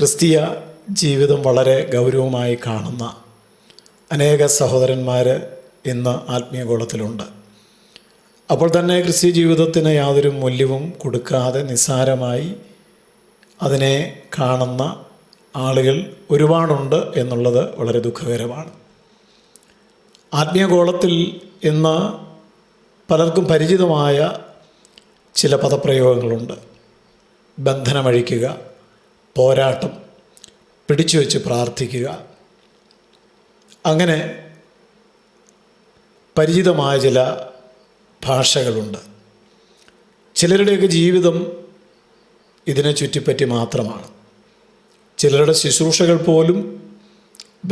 ക്രിസ്തീയ ജീവിതം വളരെ ഗൗരവമായി കാണുന്ന അനേക സഹോദരന്മാർ ഇന്ന് ആത്മീയഗോളത്തിലുണ്ട്. അപ്പോൾ തന്നെ ക്രിസ്തീയ ജീവിതത്തിന് യാതൊരു മൂല്യവും കൊടുക്കാതെ നിസ്സാരമായി അതിനെ കാണുന്ന ആളുകൾ ഒരുപാടുണ്ട് എന്നുള്ളത് വളരെ ദുഃഖകരമാണ്. ആത്മീയഗോളത്തിൽ ഇന്ന് പലർക്കും പരിചിതമായ ചില പദപ്രയോഗങ്ങളുണ്ട്. ബന്ധനമഴിക്കുക, പോരാട്ടം, പിടിച്ചു വച്ച് പ്രാർത്ഥിക്കുക, അങ്ങനെ പരിചിതമായ ചില ഭാഷകളുണ്ട്. ചിലരുടെയൊക്കെ ജീവിതം ഇതിനെ ചുറ്റിപ്പറ്റി മാത്രമാണ്. ചിലരുടെ ശുശ്രൂഷകൾ പോലും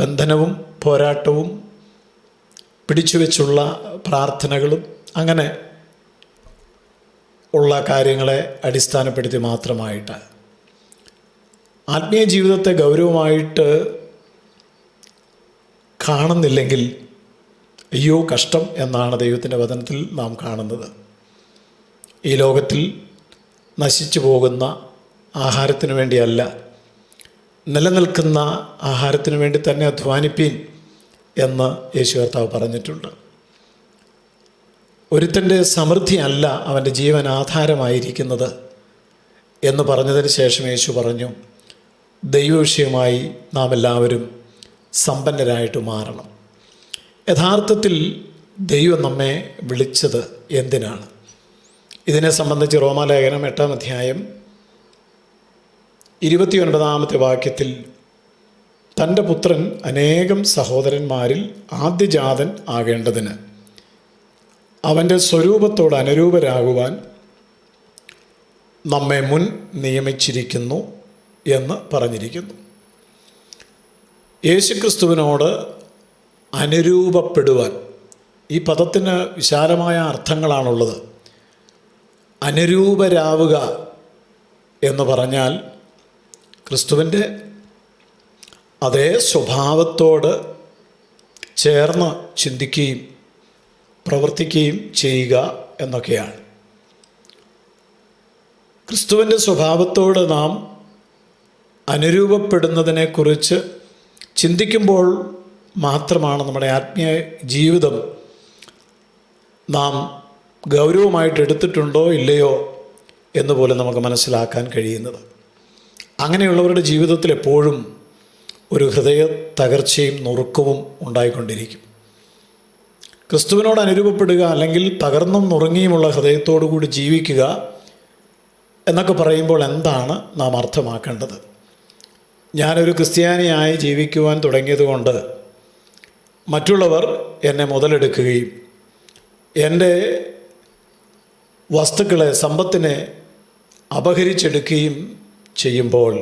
ബന്ധനവും പോരാട്ടവും പിടിച്ചു വച്ചുള്ള പ്രാർത്ഥനകളും അങ്ങനെ ഉള്ള കാര്യങ്ങളെ അടിസ്ഥാനപ്പെടുത്തി മാത്രമായിട്ട് ആത്മീയ ജീവിതത്തെ ഗൗരവമായിട്ട് കാണുന്നില്ലെങ്കിൽ അയ്യോ കഷ്ടം എന്നാണ് ദൈവത്തിൻ്റെ വചനത്തിൽ നാം കാണുന്നത്. ഈ ലോകത്തിൽ നശിച്ചു പോകുന്ന ആഹാരത്തിന് വേണ്ടിയല്ല, നിലനിൽക്കുന്ന ആഹാരത്തിന് വേണ്ടി തന്നെ അധ്വാനിപ്പീൻ എന്ന് യേശു കർത്താവ് പറഞ്ഞിട്ടുണ്ട്. ഒരുത്തൻ്റെ സമൃദ്ധിയല്ല അവൻ്റെ ജീവൻ ആധാരമായിരിക്കുന്നത് എന്ന് പറഞ്ഞതിന് ശേഷം യേശു പറഞ്ഞു, ദൈവവിഷയമായി നാം എല്ലാവരും സമ്പന്നരായിട്ട് മാറണം. യഥാർത്ഥത്തിൽ ദൈവം നമ്മെ വിളിച്ചത് എന്തിനാണ്? ഇതിനെ സംബന്ധിച്ച് റോമാലേഖനം 8-ാം അധ്യായം 29-ാമത്തെ വാക്യത്തിൽ തൻ്റെ പുത്രൻ അനേകം സഹോദരന്മാരിൽ ആദ്യജാതൻ ആകേണ്ടതിന് അവൻ്റെ സ്വരൂപത്തോട് അനുരൂപരാകുവാൻ നമ്മെ മുൻ നിയമിച്ചിരിക്കുന്നു എന്ന് പറഞ്ഞിരിക്കുന്നു. യേശുക്രിസ്തുവിനോട് അനുരൂപപ്പെടുവാൻ, ഈ പദത്തിന് വിശാലമായ അർത്ഥങ്ങളാണുള്ളത്. അനുരൂപരാവുക എന്ന് പറഞ്ഞാൽ ക്രിസ്തുവിൻ്റെ അതേ സ്വഭാവത്തോട് ചേർന്ന് ചിന്തിക്കുകയും പ്രവർത്തിക്കുകയും ചെയ്യുക എന്നൊക്കെയാണ്. ക്രിസ്തുവിൻ്റെ സ്വഭാവത്തോട് നാം അനുരൂപപ്പെടുന്നതിനെക്കുറിച്ച് ചിന്തിക്കുമ്പോൾ മാത്രമാണ് നമ്മുടെ ആത്മീയ ജീവിതം നാം ഗൗരവമായിട്ട് എടുത്തിട്ടുണ്ടോ ഇല്ലയോ എന്നുപോലെ നമുക്ക് മനസ്സിലാക്കാൻ കഴിയുന്നത്. അങ്ങനെയുള്ളവരുടെ ജീവിതത്തിൽ എപ്പോഴും ഒരു ഹൃദയ തകർച്ചയും നുറുക്കവും ഉണ്ടായിക്കൊണ്ടിരിക്കും. ക്രിസ്തുവിനോട് അനുരൂപപ്പെടുക അല്ലെങ്കിൽ തകർന്നും നുറുങ്ങിയുമുള്ള ഹൃദയത്തോടു കൂടി ജീവിക്കുക എന്നൊക്കെ പറയുമ്പോൾ എന്താണ് നാം അർത്ഥമാക്കേണ്ടത്? ഞാനൊരു ക്രിസ്ത്യാനിയായി ജീവിക്കുവാൻ തുടങ്ങിയതുകൊണ്ട് മറ്റുള്ളവർ എന്നെ മുതലെടുക്കുകയും എൻ്റെ വസ്തുക്കളെ, സമ്പത്തിനെ അപഹരിച്ചെടുക്കുകയും ചെയ്യുമ്പോൾ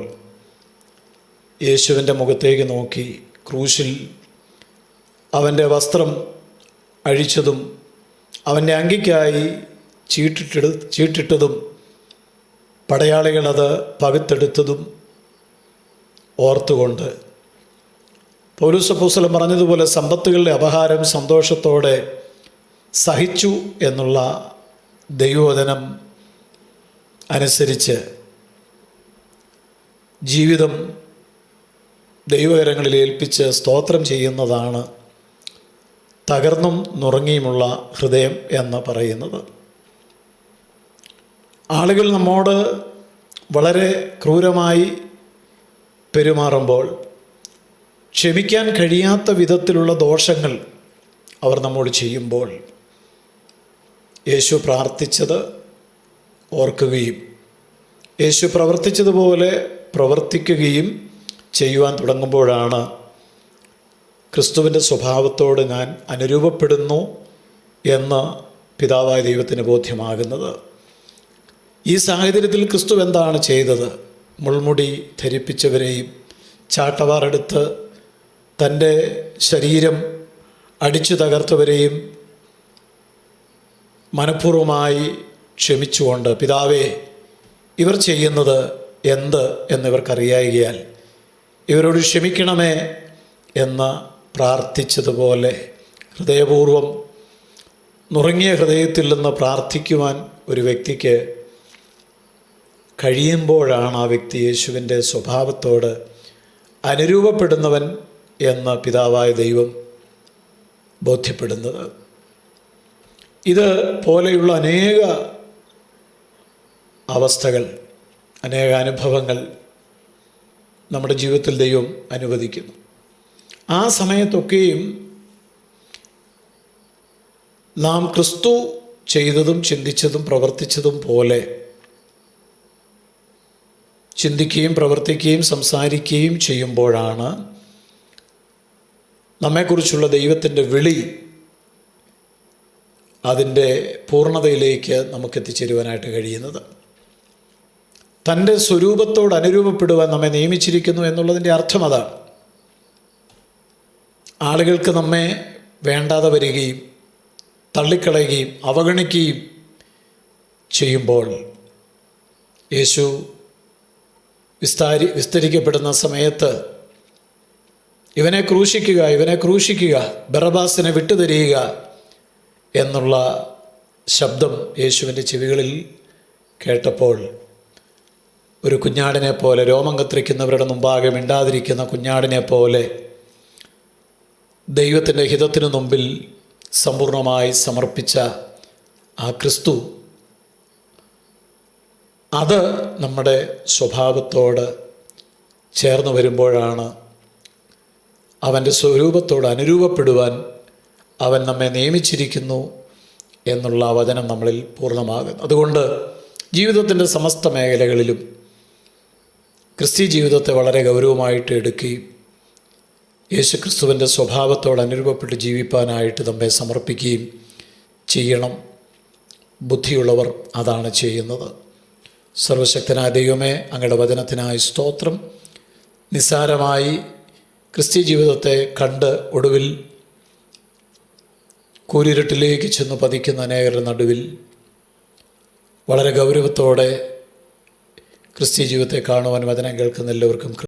യേശുവിൻ്റെ മുഖത്തേക്ക് നോക്കി ക്രൂശിൽ അവൻ്റെ വസ്ത്രം അഴിച്ചതും അവൻ്റെ അങ്കിക്കായി ചീട്ടിട്ടതും പടയാളികളത് പകുത്തെടുത്തതും ഓർത്തുകൊണ്ട് പൗലോസ് അപ്പോസ്തലൻ പറഞ്ഞതുപോലെ സമ്പത്തുകളുടെ അപഹാരം സന്തോഷത്തോടെ സഹിച്ചു എന്നുള്ള ദൈവവചനം അനുസരിച്ച് ജീവിതം ദൈവകരങ്ങളിൽ ഏൽപ്പിച്ച് സ്തോത്രം ചെയ്യുന്നതാണ് തകർന്നും നുറുങ്ങിയുമുള്ള ഹൃദയം എന്ന് പറയുന്നത്. ആളുകൾ നമ്മോട് വളരെ ക്രൂരമായി പെരുമാറുമ്പോൾ ക്ഷമിക്കാൻ കഴിയാത്ത വിധത്തിലുള്ള ദോഷങ്ങൾ അവർ നമ്മോട് ചെയ്യുമ്പോൾ യേശു പ്രാർത്ഥിച്ചത് ഓർക്കുകയും യേശു പ്രവർത്തിച്ചതുപോലെ പ്രവർത്തിക്കുകയും ചെയ്യുവാൻ തുടങ്ങുമ്പോഴാണ് ക്രിസ്തുവിൻ്റെ സ്വഭാവത്തോട് ഞാൻ അനുരൂപപ്പെടുന്നു എന്ന് പിതാവായ ദൈവത്തിന് ബോധ്യമാകുന്നത്. ഈ സാഹചര്യത്തിൽ ക്രിസ്തു എന്താണ് ചെയ്തത്? മുൾമുടി ധരിപ്പിച്ചവരെയും ചാട്ടവാറെടുത്ത് തൻ്റെ ശരീരം അടിച്ചു തകർത്തവരെയും മനഃപൂർവ്വമായി ക്ഷമിച്ചുകൊണ്ട്, പിതാവേ ഇവർ ചെയ്യുന്നത് എന്ത് എന്നിവർക്കറിയായികയാൽ ഇവരോട് ക്ഷമിക്കണമേ എന്ന് പ്രാർത്ഥിച്ചതുപോലെ ഹൃദയപൂർവ്വം നുറുങ്ങിയ ഹൃദയത്തിൽ നിന്ന് പ്രാർത്ഥിക്കുവാൻ ഒരു വ്യക്തിക്ക് കഴിയുമ്പോഴാണ് ആ വ്യക്തി യേശുവിൻ്റെ സ്വഭാവത്തോട് അനുരൂപപ്പെടുന്നവൻ എന്ന് പിതാവായ ദൈവം ബോധ്യപ്പെടുന്നത്. ഇത് പോലെയുള്ള അനേക അവസ്ഥകൾ, അനേക അനുഭവങ്ങൾ നമ്മുടെ ജീവിതത്തിൽ ദൈവം അനുവദിക്കുന്നു. ആ സമയത്തൊക്കെയും നാം ക്രിസ്തു ചെയ്തതും ചിന്തിച്ചതും പ്രവർത്തിച്ചതും പോലെ ചിന്തിക്കുകയും പ്രവർത്തിക്കുകയും സംസാരിക്കുകയും ചെയ്യുമ്പോഴാണ് നമ്മെക്കുറിച്ചുള്ള ദൈവത്തിൻ്റെ വിളി അതിൻ്റെ പൂർണ്ണതയിലേക്ക് നമുക്ക് എത്തിച്ചേരുവാനായിട്ട് കഴിയുന്നത്. തൻ്റെ സ്വരൂപത്തോട് അനുരൂപപ്പെടുവാൻ നമ്മെ നിയമിച്ചിരിക്കുന്നു എന്നുള്ളതിൻ്റെ അർത്ഥം അതാണ്. ആളുകൾക്ക് നമ്മെ വേണ്ടാതെ വരികയും തള്ളിക്കളയുകയും അവഗണിക്കുകയും ചെയ്യുമ്പോൾ യേശു വിസ്തരിക്കപ്പെടുന്ന സമയത്ത് ഇവനെ ക്രൂശിക്കുക, ബറബ്ബാസിനെ വിട്ടുതരിക എന്നുള്ള ശബ്ദം യേശുവിൻ്റെ ചെവികളിൽ കേട്ടപ്പോൾ ഒരു കുഞ്ഞാടിനെ പോലെ, രോമം കത്രിക്കുന്നവരുടെ മുമ്പാകെ മിണ്ടാതിരിക്കുന്ന കുഞ്ഞാടിനെ പോലെ ദൈവത്തിൻ്റെ ഹിതത്തിനു മുമ്പിൽ സമ്പൂർണ്ണമായി സമർപ്പിച്ച ആ ക്രിസ്തു, അത് നമ്മുടെ സ്വഭാവത്തോട് ചേർന്ന് വരുമ്പോഴാണ് അവൻ്റെ സ്വരൂപത്തോട് അനുരൂപപ്പെടുവാൻ അവൻ നമ്മെ നിയമിച്ചിരിക്കുന്നു എന്നുള്ള വചനം നമ്മളിൽ പൂർണ്ണമാകും. അതുകൊണ്ട് ജീവിതത്തിൻ്റെ സമസ്ത മേഖലകളിലും ക്രിസ്തീയ ജീവിതത്തെ വളരെ ഗൗരവമായിട്ട് എടുക്കുകയും യേശുക്രിസ്തുവിൻ്റെ സ്വഭാവത്തോട് അനുരൂപപ്പെട്ട് ജീവിപ്പാനായിട്ട് നമ്മെ സമർപ്പിക്കുകയും ചെയ്യണം. ബുദ്ധിയുള്ളവർ അതാണ് ചെയ്യുന്നത്. സർവശക്തനായ ദൈവമേ, അങ്ങയുടെ വചനത്തിനായി സ്തോത്രം. നിസ്സാരമായി ക്രിസ്തീയ ജീവിതത്തെ കണ്ട് ഒടുവിൽ കൂരിരുട്ടിലേക്ക് ചെന്ന് പതിക്കുന്ന അനേകരുടെ നടുവിൽ വളരെ ഗൗരവത്തോടെ ക്രിസ്തീയ ജീവിതത്തെ കാണുവാൻ വചനം കേൾക്കുന്ന എല്ലാവർക്കും